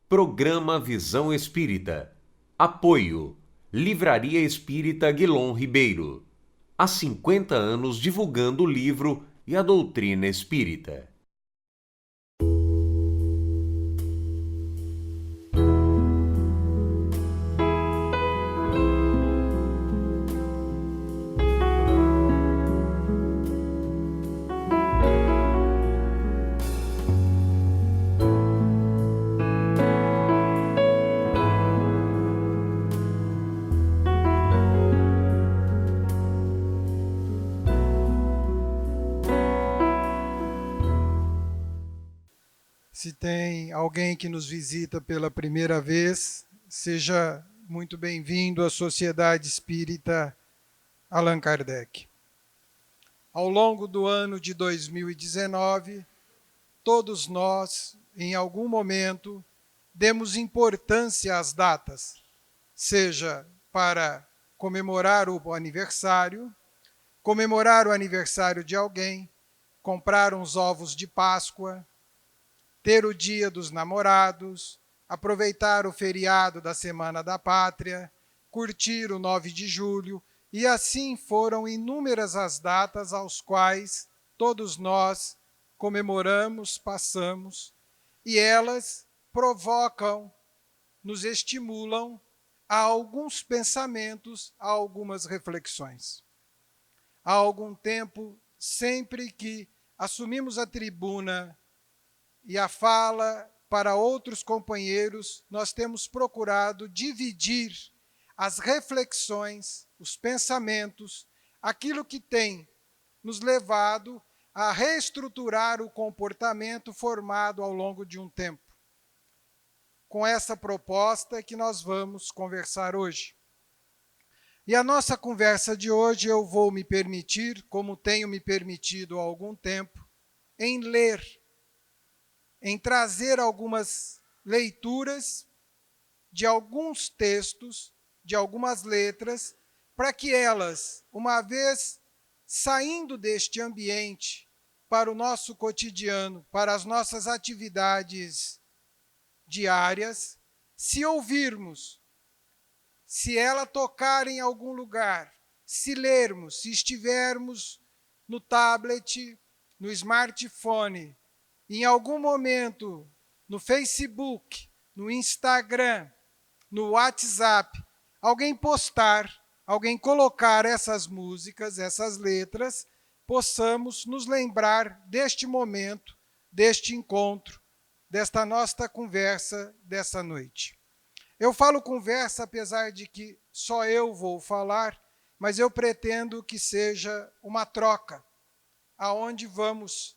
Programa Visão Espírita. Apoio. Livraria Espírita Guilom Ribeiro. Há 50 anos divulgando o livro e a doutrina espírita. Se tem alguém que nos visita pela primeira vez, seja muito bem-vindo à Sociedade Espírita Allan Kardec. Ao longo do ano de 2019, todos nós, em algum momento, demos importância às datas, seja para comemorar o aniversário de alguém, comprar uns ovos de Páscoa, ter o Dia dos Namorados, aproveitar o feriado da Semana da Pátria, curtir o 9 de julho, e assim foram inúmeras as datas aos quais todos nós comemoramos, passamos, e elas provocam, nos estimulam a alguns pensamentos, a algumas reflexões. Há algum tempo, sempre que assumimos a tribuna e a fala para outros companheiros, nós temos procurado dividir as reflexões, os pensamentos, aquilo que tem nos levado a reestruturar o comportamento formado ao longo de um tempo. Com essa proposta que nós vamos conversar hoje. E a nossa conversa de hoje eu vou me permitir, como tenho me permitido há algum tempo, em ler, em trazer algumas leituras de alguns textos, de algumas letras, para que elas, uma vez saindo deste ambiente para o nosso cotidiano, para as nossas atividades diárias, se ouvirmos, se ela tocar em algum lugar, se lermos, se estivermos no tablet, no smartphone, em algum momento, no Facebook, no Instagram, no WhatsApp, alguém postar, alguém colocar essas músicas, essas letras, possamos nos lembrar deste momento, deste encontro, desta nossa conversa dessa noite. Eu falo conversa, apesar de que só eu vou falar, mas eu pretendo que seja uma troca, aonde vamos,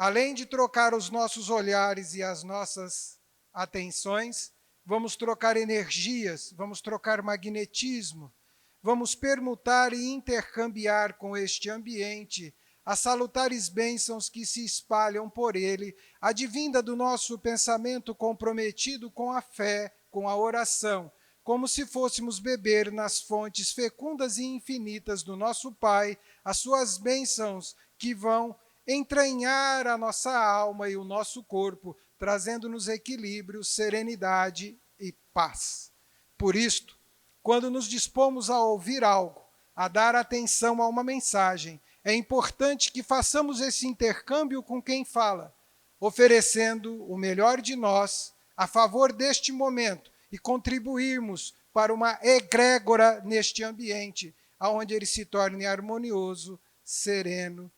além de trocar os nossos olhares e as nossas atenções, vamos trocar energias, vamos trocar magnetismo, vamos permutar e intercambiar com este ambiente as salutares bênçãos que se espalham por ele, advinda do nosso pensamento comprometido com a fé, com a oração, como se fôssemos beber nas fontes fecundas e infinitas do nosso Pai, as suas bênçãos que vão entranhar a nossa alma e o nosso corpo, trazendo-nos equilíbrio, serenidade e paz. Por isto, quando nos dispomos a ouvir algo, a dar atenção a uma mensagem, é importante que façamos esse intercâmbio com quem fala, oferecendo o melhor de nós a favor deste momento e contribuirmos para uma egrégora neste ambiente, onde ele se torne harmonioso, sereno,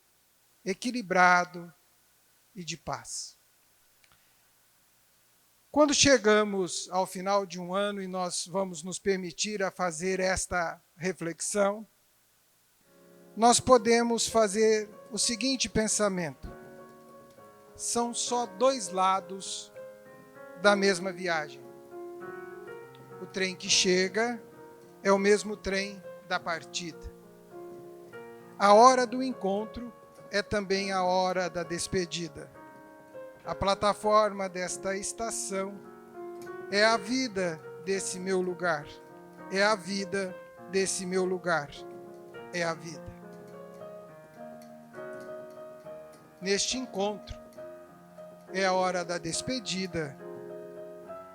equilibrado e de paz. Quando chegamos ao final de um ano e nós vamos nos permitir a fazer esta reflexão, nós podemos fazer o seguinte pensamento: são só dois lados da mesma viagem. O trem que chega é o mesmo trem da partida. A hora do encontro é também a hora da despedida. A plataforma desta estação é a vida desse meu lugar. É a vida desse meu lugar. É a vida. Neste encontro é a hora da despedida.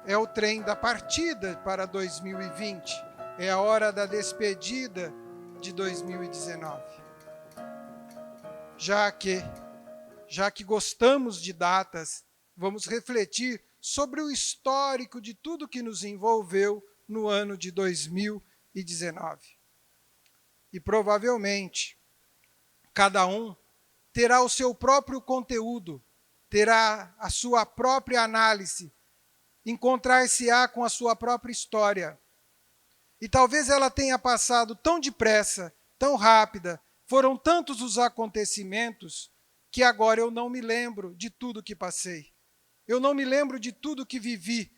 é o trem da partida para 2020. É a hora da despedida de 2019. Já que gostamos de datas, vamos refletir sobre o histórico de tudo que nos envolveu no ano de 2019. E provavelmente, cada um terá o seu próprio conteúdo, terá a sua própria análise, encontrar-se-á com a sua própria história. E talvez ela tenha passado tão depressa, tão rápida, foram tantos os acontecimentos, que agora eu não me lembro de tudo que passei. Eu não me lembro de tudo que vivi,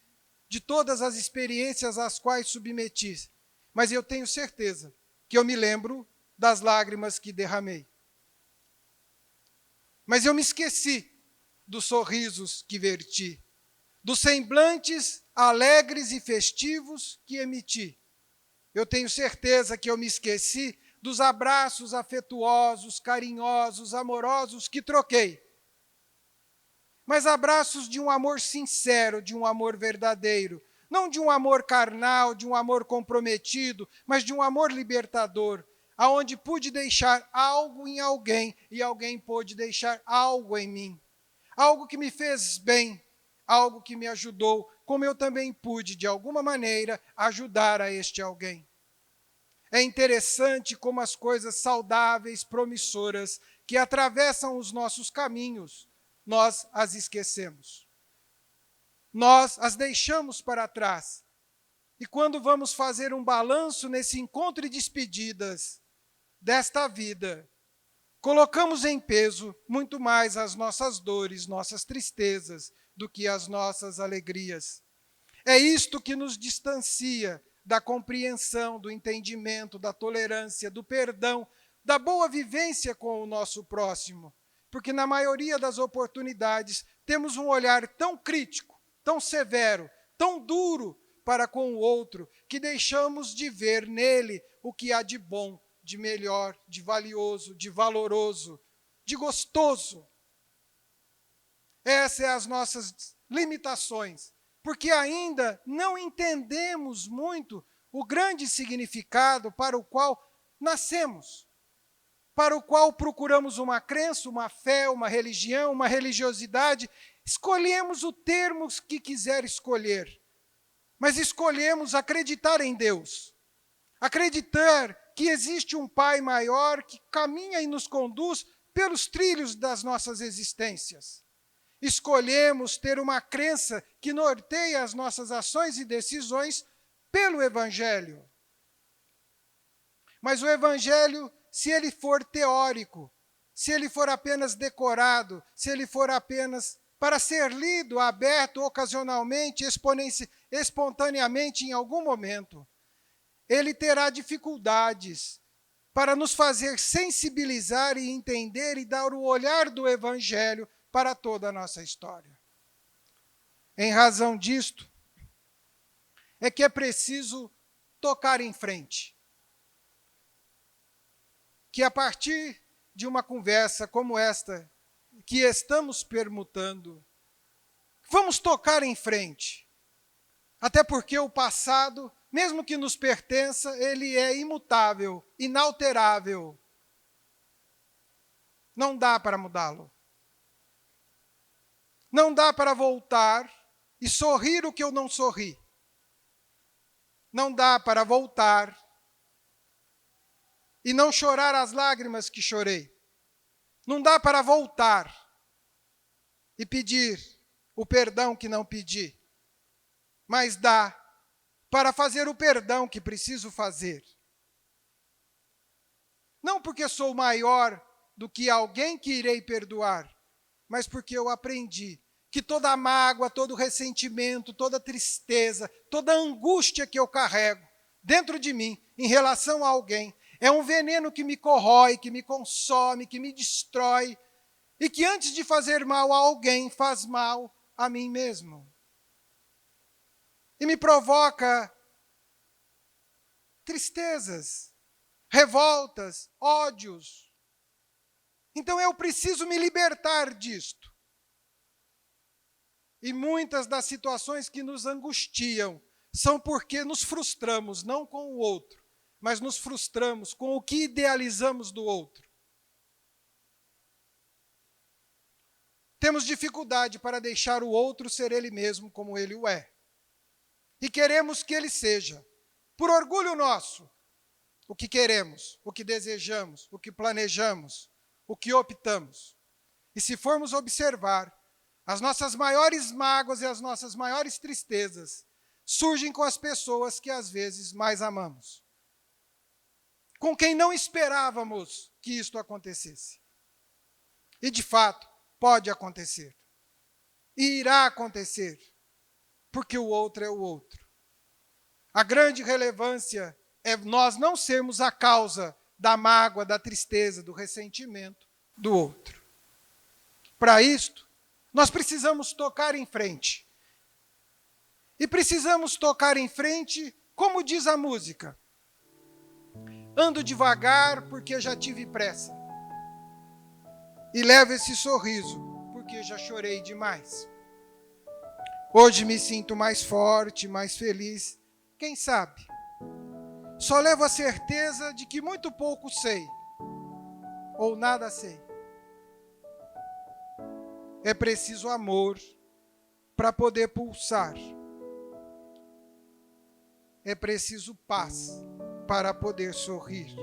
de todas as experiências às quais submeti. Mas eu tenho certeza que eu me lembro das lágrimas que derramei. Mas eu me esqueci dos sorrisos que verti, dos semblantes alegres e festivos que emiti. Eu tenho certeza que eu me esqueci dos abraços afetuosos, carinhosos, amorosos que troquei. Mas abraços de um amor sincero, de um amor verdadeiro, não de um amor carnal, de um amor comprometido, mas de um amor libertador, aonde pude deixar algo em alguém e alguém pôde deixar algo em mim. Algo que me fez bem, algo que me ajudou, como eu também pude, de alguma maneira, ajudar a este alguém. É interessante como as coisas saudáveis, promissoras, que atravessam os nossos caminhos, nós as esquecemos. Nós as deixamos para trás. E quando vamos fazer um balanço nesse encontro e despedidas desta vida, colocamos em peso muito mais as nossas dores, nossas tristezas, do que as nossas alegrias. É isto que nos distancia da compreensão, do entendimento, da tolerância, do perdão, da boa vivência com o nosso próximo. Porque na maioria das oportunidades temos um olhar tão crítico, tão severo, tão duro para com o outro, que deixamos de ver nele o que há de bom, de melhor, de valioso, de valoroso, de gostoso. Essas são as nossas limitações, porque ainda não entendemos muito o grande significado para o qual nascemos, para o qual procuramos uma crença, uma fé, uma religião, uma religiosidade. Escolhemos o termo que quiser escolher, mas escolhemos acreditar em Deus, acreditar que existe um Pai maior que caminha e nos conduz pelos trilhos das nossas existências. Escolhemos ter uma crença que norteia as nossas ações e decisões pelo Evangelho. Mas o Evangelho, se ele for teórico, se ele for apenas decorado, se ele for apenas para ser lido, aberto ocasionalmente, espontaneamente em algum momento, ele terá dificuldades para nos fazer sensibilizar e entender e dar o olhar do Evangelho para toda a nossa história. Em razão disto, é que é preciso tocar em frente. Que a partir de uma conversa como esta, que estamos permutando, vamos tocar em frente. Até porque o passado, mesmo que nos pertença, ele é imutável, inalterável. Não dá para mudá-lo. Não dá para voltar e sorrir o que eu não sorri. Não dá para voltar e não chorar as lágrimas que chorei. Não dá para voltar e pedir o perdão que não pedi. Mas dá para fazer o perdão que preciso fazer. Não porque sou maior do que alguém que irei perdoar, mas porque eu aprendi que toda mágoa, todo ressentimento, toda tristeza, toda angústia que eu carrego dentro de mim em relação a alguém é um veneno que me corrói, que me consome, que me destrói e que antes de fazer mal a alguém faz mal a mim mesmo. E me provoca tristezas, revoltas, ódios. Então eu preciso me libertar disto. E muitas das situações que nos angustiam são porque nos frustramos, não com o outro, mas nos frustramos com o que idealizamos do outro. Temos dificuldade para deixar o outro ser ele mesmo como ele o é. E queremos que ele seja, por orgulho nosso, o que queremos, o que desejamos, o que planejamos, o que optamos. E se formos observar, as nossas maiores mágoas e as nossas maiores tristezas surgem com as pessoas que às vezes mais amamos, com quem não esperávamos que isto acontecesse. E de fato, pode acontecer. E irá acontecer, porque o outro é o outro. A grande relevância é nós não sermos a causa da mágoa, da tristeza, do ressentimento do outro. Para isto, nós precisamos tocar em frente. E precisamos tocar em frente, como diz a música. Ando devagar porque já tive pressa. E levo esse sorriso porque já chorei demais. Hoje me sinto mais forte, mais feliz. Quem sabe? Só levo a certeza de que muito pouco sei, ou nada sei. É preciso amor para poder pulsar. É preciso paz para poder sorrir.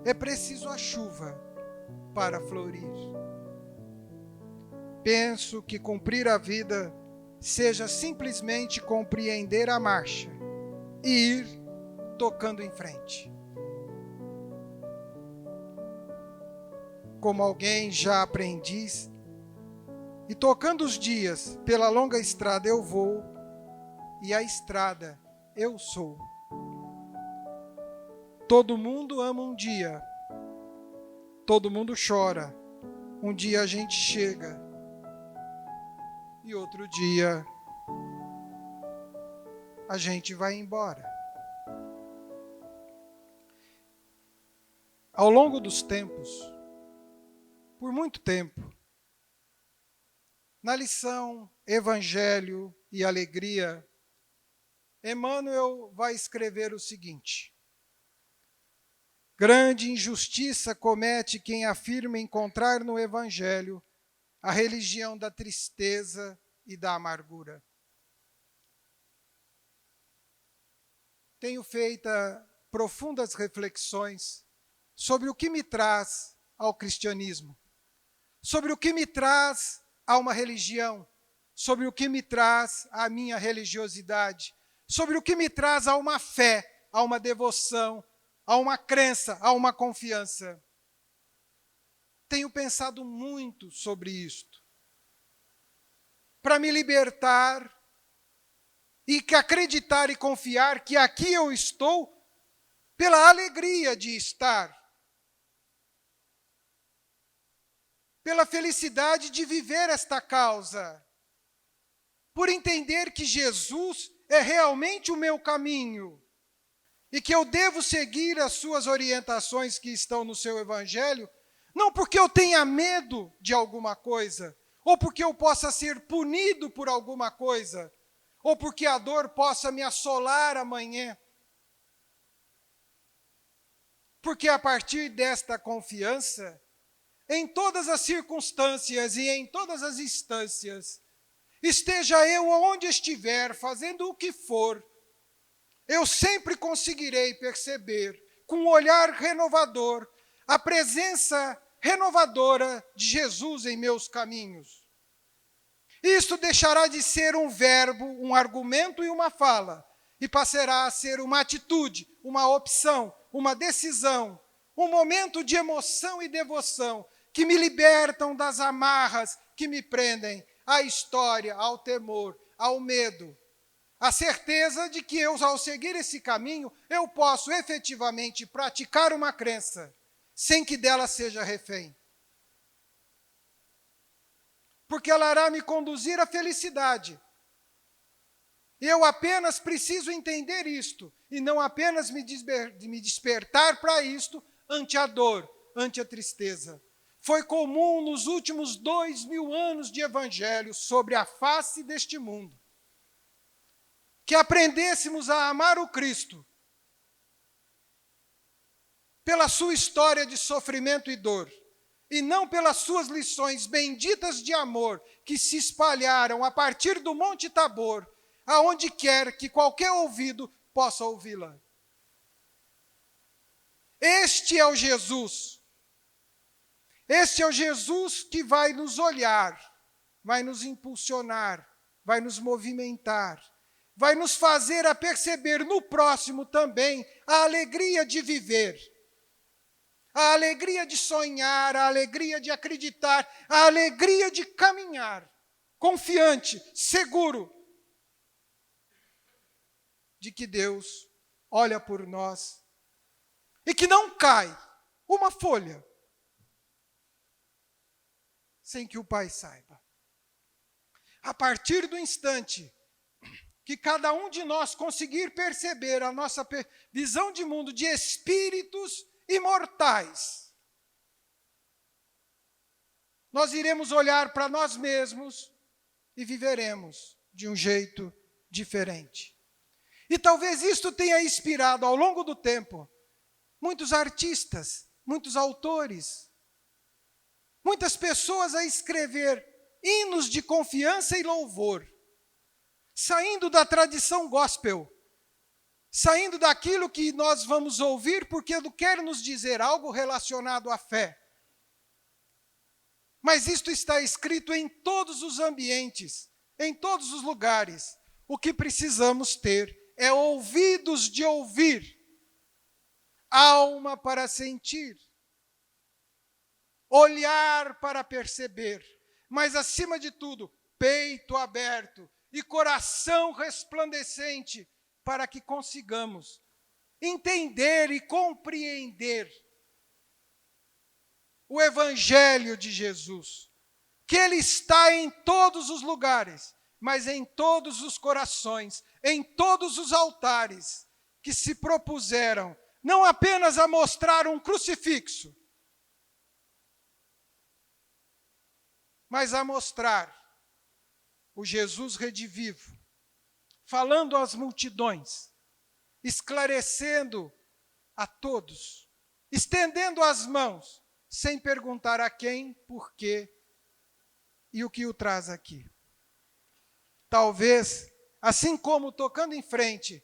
É preciso a chuva para florir. Penso que cumprir a vida seja simplesmente compreender a marcha e ir tocando em frente. Como alguém já aprendiz, e tocando os dias pela longa estrada eu vou, e a estrada eu sou. Todo mundo ama um dia, todo mundo chora, um dia a gente chega, e outro dia a gente vai embora. Ao longo dos tempos, por muito tempo, na lição Evangelho e Alegria, Emmanuel vai escrever o seguinte: grande injustiça comete quem afirma encontrar no Evangelho a religião da tristeza e da amargura. Tenho feito profundas reflexões sobre o que me traz ao cristianismo, sobre o que me traz a uma religião, sobre o que me traz a minha religiosidade, sobre o que me traz a uma fé, a uma devoção, a uma crença, a uma confiança. Tenho pensado muito sobre isto, para me libertar e acreditar e confiar que aqui eu estou pela alegria de estar, pela felicidade de viver esta causa, por entender que Jesus é realmente o meu caminho e que eu devo seguir as suas orientações que estão no seu Evangelho, não porque eu tenha medo de alguma coisa, ou porque eu possa ser punido por alguma coisa, ou porque a dor possa me assolar amanhã. Porque a partir desta confiança, em todas as circunstâncias e em todas as instâncias, esteja eu onde estiver, fazendo o que for, eu sempre conseguirei perceber, com um olhar renovador, a presença renovadora de Jesus em meus caminhos. Isso deixará de ser um verbo, um argumento e uma fala, e passará a ser uma atitude, uma opção, uma decisão, um momento de emoção e devoção, que me libertam das amarras que me prendem à história, ao temor, ao medo. A certeza de que eu, ao seguir esse caminho, eu posso efetivamente praticar uma crença, sem que dela seja refém. Porque ela irá me conduzir à felicidade. Eu apenas preciso entender isto, e não apenas me despertar para isto ante a dor, ante a tristeza. foi comum nos últimos 2000 anos de evangelho sobre a face deste mundo, que aprendêssemos a amar o Cristo pela sua história de sofrimento e dor, e não pelas suas lições benditas de amor que se espalharam a partir do Monte Tabor, aonde quer que qualquer ouvido possa ouvi-la. Este é o Jesus. Este é o Jesus que vai nos olhar, vai nos impulsionar, vai nos movimentar, vai nos fazer a perceber no próximo também a alegria de viver, a alegria de sonhar, a alegria de acreditar, a alegria de caminhar, confiante, seguro de que Deus olha por nós e que não cai uma folha sem que o Pai saiba. A partir do instante que cada um de nós conseguir perceber a nossa visão de mundo de espíritos imortais, nós iremos olhar para nós mesmos e viveremos de um jeito diferente. E talvez isto tenha inspirado ao longo do tempo muitos artistas, muitos autores, muitas pessoas a escrever hinos de confiança e louvor, saindo da tradição gospel, saindo daquilo que nós vamos ouvir porque ele quer nos dizer algo relacionado à fé. Mas isto está escrito em todos os ambientes, em todos os lugares. O que precisamos ter é ouvidos de ouvir, alma para sentir, olhar para perceber, mas acima de tudo, peito aberto e coração resplandecente para que consigamos entender e compreender o Evangelho de Jesus, que ele está em todos os lugares, mas em todos os corações, em todos os altares que se propuseram não apenas a mostrar um crucifixo, mas a mostrar o Jesus redivivo, falando às multidões, esclarecendo a todos, estendendo as mãos, sem perguntar a quem, por quê e o que o traz aqui. Talvez, assim como tocando em frente,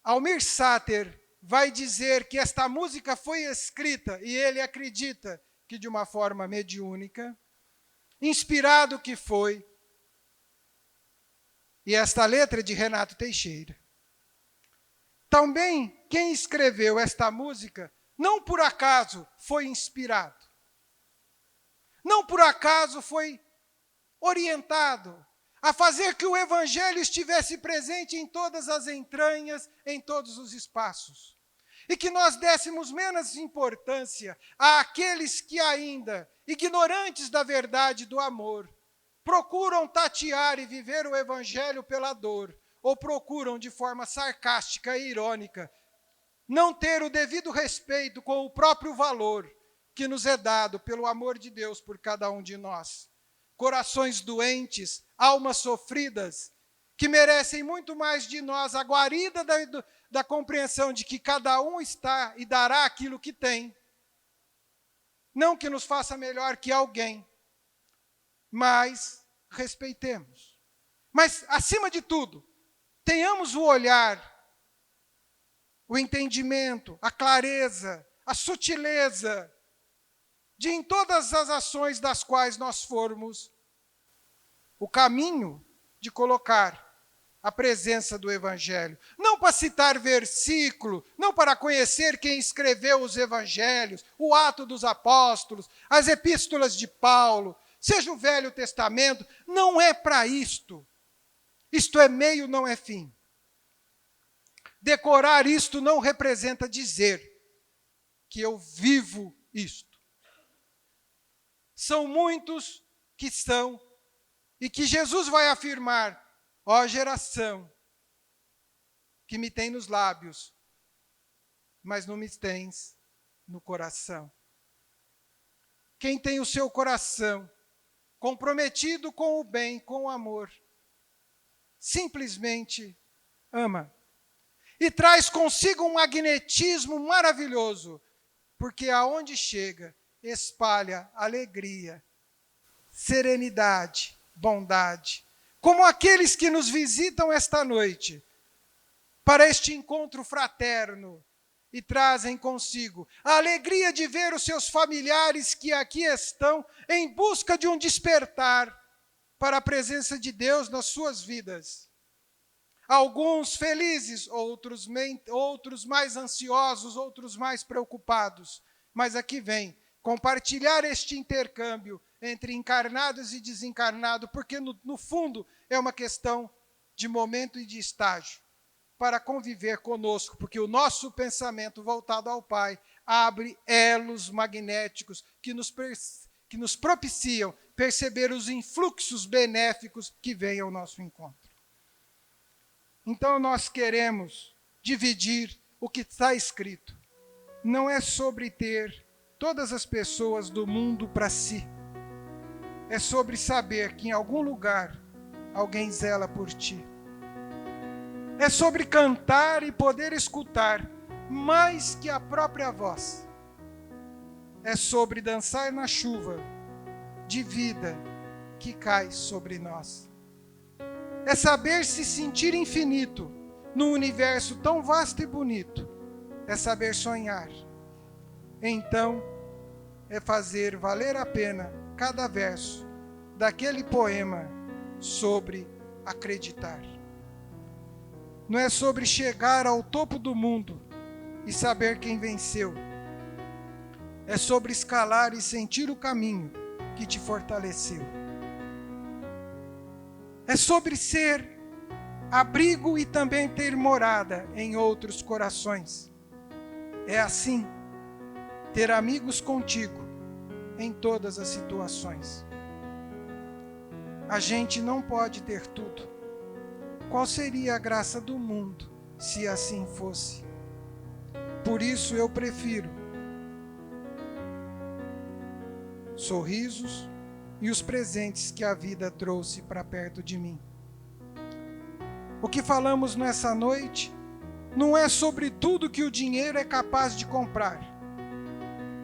Almir Sater vai dizer que esta música foi escrita, e ele acredita que de uma forma mediúnica, inspirado que foi, e esta letra é de Renato Teixeira. Também quem escreveu esta música, não por acaso foi inspirado, não por acaso foi orientado a fazer que o Evangelho estivesse presente em todas as entranhas, em todos os espaços. E que nós dessemos menos importância àqueles que ainda, ignorantes da verdade do amor, procuram tatear e viver o Evangelho pela dor, ou procuram de forma sarcástica e irônica não ter o devido respeito com o próprio valor que nos é dado pelo amor de Deus por cada um de nós. Corações doentes, almas sofridas, que merecem muito mais de nós a guarida da compreensão de que cada um está e dará aquilo que tem. Não que nos faça melhor que alguém, mas respeitemos. Mas, acima de tudo, tenhamos o olhar, o entendimento, a clareza, a sutileza de em todas as ações das quais nós formos, o caminho de colocar a presença do Evangelho. Não para citar versículo, não para conhecer quem escreveu os Evangelhos, o Ato dos Apóstolos, as Epístolas de Paulo, seja o Velho Testamento, não é para isto. Isto é meio, não é fim. Decorar isto não representa dizer que eu vivo isto. São muitos que são, e que Jesus vai afirmar, ó geração, que me tem nos lábios, mas não me tens no coração. quem tem o seu coração comprometido com o bem, com o amor, simplesmente ama. E traz consigo um magnetismo maravilhoso, porque aonde chega, espalha alegria, serenidade, bondade, como aqueles que nos visitam esta noite, para este encontro fraterno, e trazem consigo a alegria de ver os seus familiares que aqui estão em busca de um despertar para a presença de Deus nas suas vidas. Alguns felizes, outros mais ansiosos, outros mais preocupados. Mas aqui vem compartilhar este intercâmbio entre encarnados e desencarnados, porque no fundo é uma questão de momento e de estágio, para conviver conosco, porque o nosso pensamento voltado ao Pai abre elos magnéticos que nos propiciam perceber os influxos benéficos que vêm ao nosso encontro. Então nós queremos dividir o que está escrito. Não é sobre ter todas as pessoas do mundo para si. É sobre saber que em algum lugar alguém zela por ti. É sobre cantar e poder escutar mais que a própria voz. É sobre dançar na chuva de vida que cai sobre nós. É saber se sentir infinito num universo tão vasto e bonito. É saber sonhar. Então, é fazer valer a pena cada verso daquele poema sobre acreditar. Não é sobre chegar ao topo do mundo e saber quem venceu. É sobre escalar e sentir o caminho que te fortaleceu. É sobre ser abrigo e também ter morada em outros corações. É assim, ter amigos contigo em todas as situações. A gente não pode ter tudo. Qual seria a graça do mundo se assim fosse? Por isso eu prefiro sorrisos e os presentes que a vida trouxe para perto de mim. O que falamos nessa noite não é sobre tudo que o dinheiro é capaz de comprar,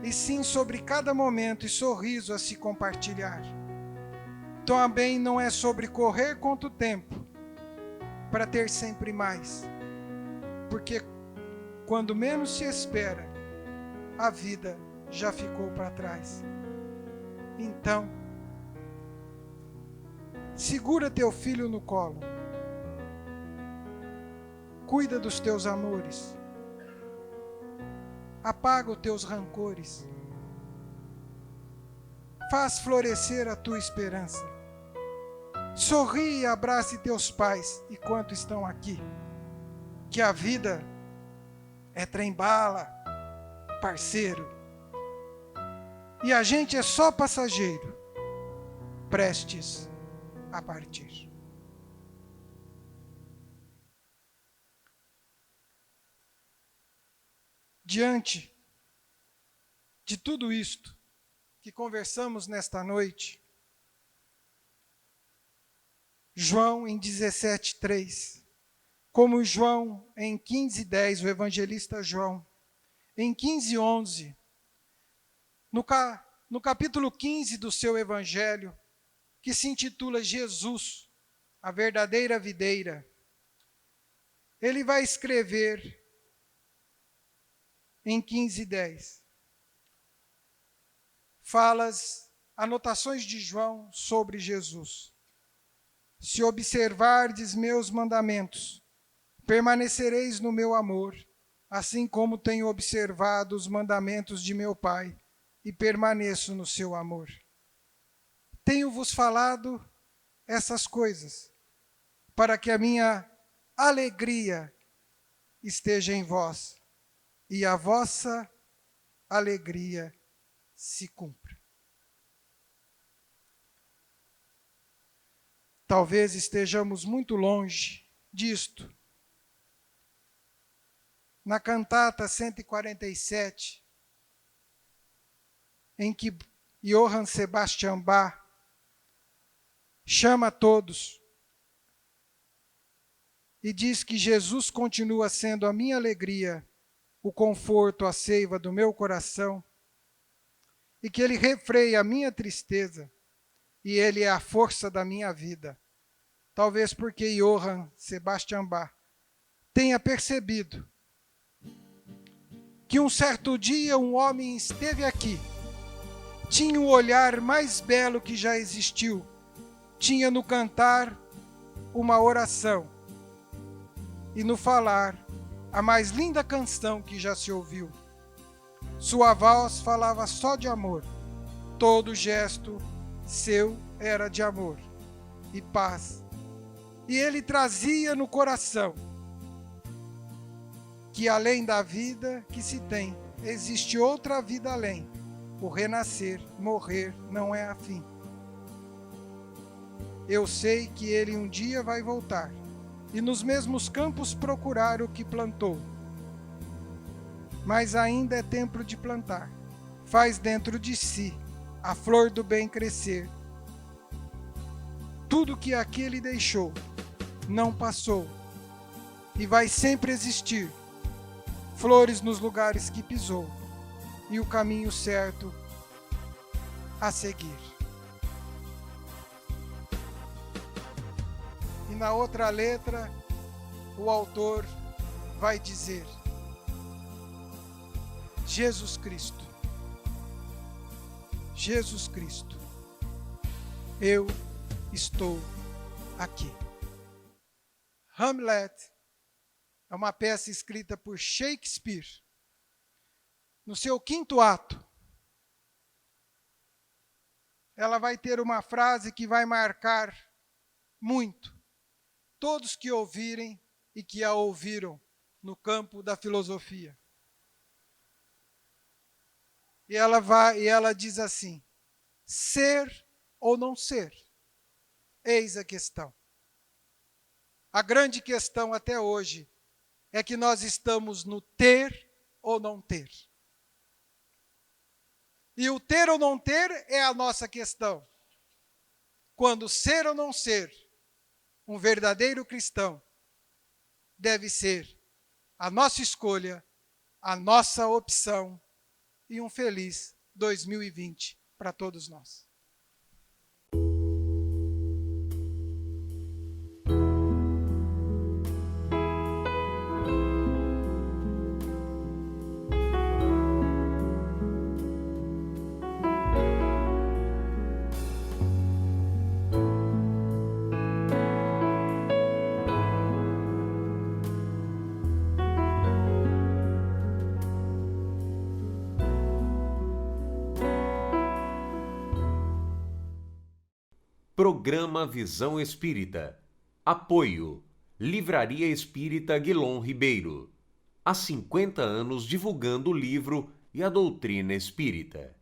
e sim sobre cada momento e sorriso a se compartilhar. Também não é sobre correr contra o tempo, para ter sempre mais, porque quando menos se espera, a vida já ficou para trás. Então, segura teu filho no colo, cuida dos teus amores, apaga os teus rancores, faz florescer a tua esperança. Sorri e abrace teus pais enquanto estão aqui, que a vida é trem-bala, parceiro, e a gente é só passageiro, prestes a partir. Diante de tudo isto que conversamos nesta noite, João em 17:3, como João em 15:10, o evangelista João, em 15:11, no capítulo 15 do seu evangelho, que se intitula Jesus, a verdadeira videira, ele vai escrever em 15:10, anotações de João sobre Jesus. Se observardes meus mandamentos, permanecereis no meu amor, assim como tenho observado os mandamentos de meu Pai, e permaneço no seu amor. Tenho-vos falado essas coisas, para que a minha alegria esteja em vós, e a vossa alegria se cumpra. Talvez estejamos muito longe disto. Na cantata 147, em que Johann Sebastian Bach, chama todos e diz que Jesus continua sendo a minha alegria, o conforto, a seiva do meu coração, e que Ele refreia a minha tristeza, e Ele é a força da minha vida. Talvez porque Johann Sebastian Bach tenha percebido que um certo dia um homem esteve aqui, tinha o olhar mais belo que já existiu, tinha no cantar uma oração e no falar a mais linda canção que já se ouviu. Sua voz falava só de amor, todo gesto seu era de amor e paz. E ele trazia no coração que além da vida que se tem, existe outra vida além. O renascer, morrer não é a fim. Eu sei que ele um dia vai voltar e nos mesmos campos procurar o que plantou. Mas ainda é tempo de plantar. Faz dentro de si a flor do bem crescer. Tudo que aquele deixou não passou e vai sempre existir. Flores nos lugares que pisou e o caminho certo a seguir. E na outra letra, o autor vai dizer: Jesus Cristo, Jesus Cristo, eu estou aqui. Hamlet é uma peça escrita por Shakespeare. No seu 5º ato, ela vai ter uma frase que vai marcar muito todos que ouvirem e que a ouviram no campo da filosofia. E ela diz assim: ser ou não ser, eis a questão. A grande questão até hoje é que nós estamos no ter ou não ter. E o ter ou não ter é a nossa questão. Quando ser ou não ser um verdadeiro cristão deve ser a nossa escolha, a nossa opção e um feliz 2020 para todos nós. Programa Visão Espírita. Apoio. Livraria Espírita Guilom Ribeiro. Há 50 anos divulgando o livro e a doutrina espírita.